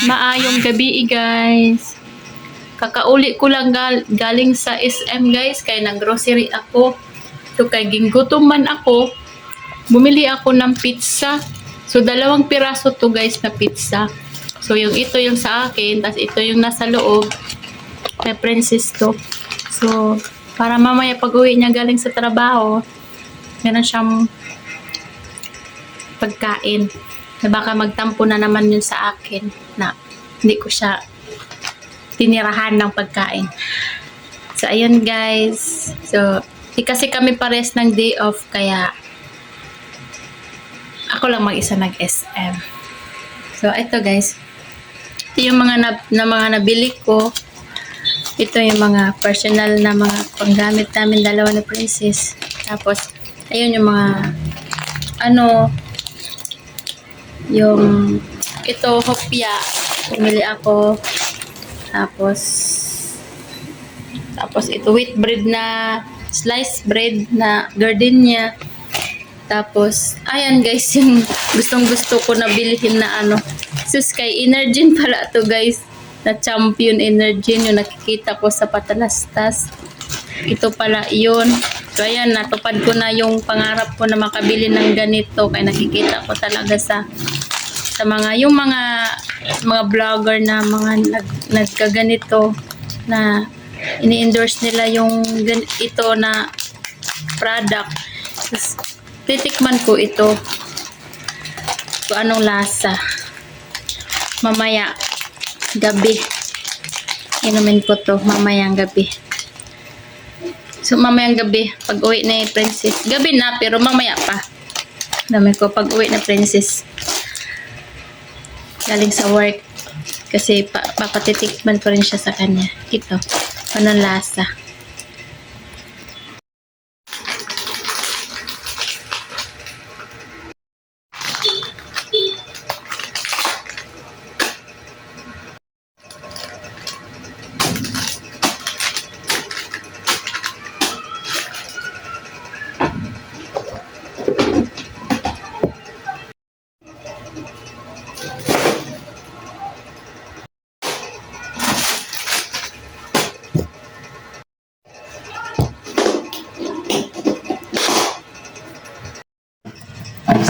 Maayong gabi guys. Kakauli ko lang galing sa SM guys kay nag-grocery ako. So kay ginggutom man ako, bumili ako ng pizza. So 2 piraso to guys na pizza. So ito yung sa akin, tas ito yung nasa loob. Kay Princess to. So para mamaya pag-uwi niya galing sa trabaho, meron siyang pagkain. Na baka magtampo na naman yun sa akin na hindi ko siya tinirahan ng pagkain. So, ayun guys. So, kasi kami pares ng day off kaya ako lang mag-isa nag-SM. So, ito guys. Ito yung mga nabili ko. Ito yung mga personal na mga panggamit namin dalawa ni Princess. Tapos, ayun yung mga yung ito hopya pumili ako, tapos ito wheat bread na sliced bread na gardenia, tapos ayan guys yung gustong gusto ko na bilhin na sus kay Energin pala to guys, na Champion Energin yung nakikita ko sa Patalastas. Ito pala yun. So ayan, natupad ko na yung pangarap ko na makabili ng ganito kaya nakikita ko talaga sa mga vlogger na mga nagkaganito na ini-endorse nila yung ito na product. Tapos, titikman ko ito kung anong lasa. Mamaya gabi inumin ko to mamayang gabi. So mamayang gabi pag uwi ni Princess, gabi na pero mamaya pa dami ko pag uwi na Princess galing sa work kasi papatitikman ko rin siya sa kanya. Ito anong lasa.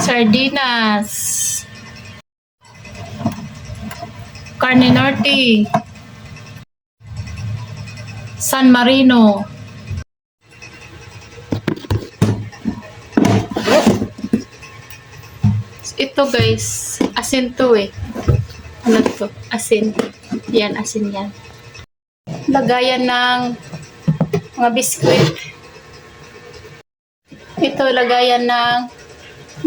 Sardinas, Carne Norte, San Marino, ito guys, asin to ano to? Asin. Yan, asin yan. Lagayan ng mga biskuit. Ito, lagayan ng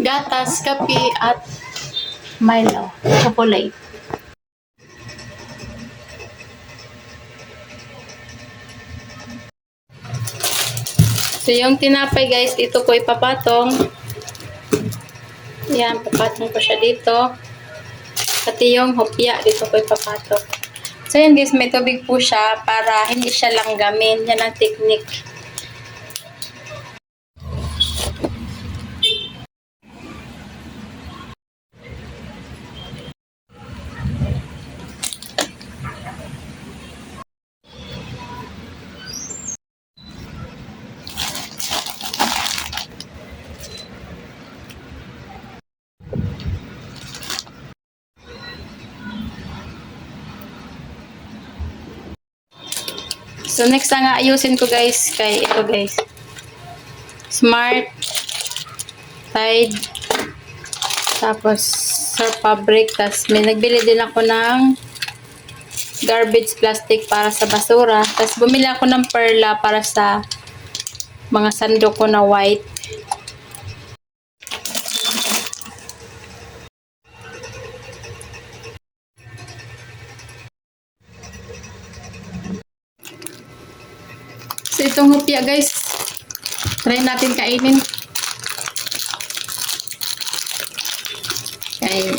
gatas, kape, at Milo, chocolate. So, yung tinapay guys, dito ko ipapatong. Yan, papatong ko siya dito. Pati yung hopya, dito ko ipapatong. So, yan guys, may tubig po siya para hindi siya langgamin. Yan ang technique. So, next na nga ayusin ko guys, kay ito guys. Smart, Tide, tapos Surf Fabric, tapos may nagbili din ako ng garbage plastic para sa basura. Tapos bumili ako ng perla para sa mga sandok ko na white. So, itong hopya guys, try natin kainin. Okay.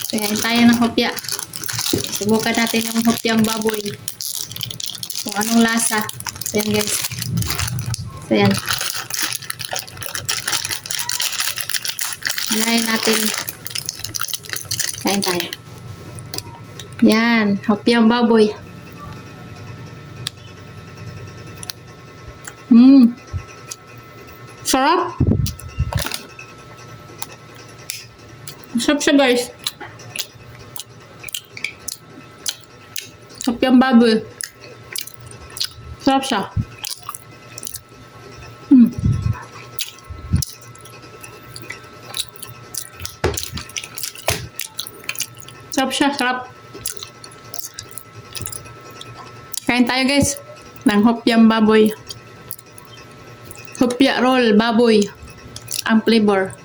So, yan tayo ng hopya. Subukan natin yung hopyang baboy. Kung anong lasa. So, yan guys. So, yan. Hinayin natin. Kain tayo. Yan. Hopyang baboy. Sarap. Sarap siya, guys. Hopyang baboy. Sarap siya. Sarap siya, sarap. Kain tayo, guys. Ng hopyang baboy. Hopya roll, baboy. Ang flavor.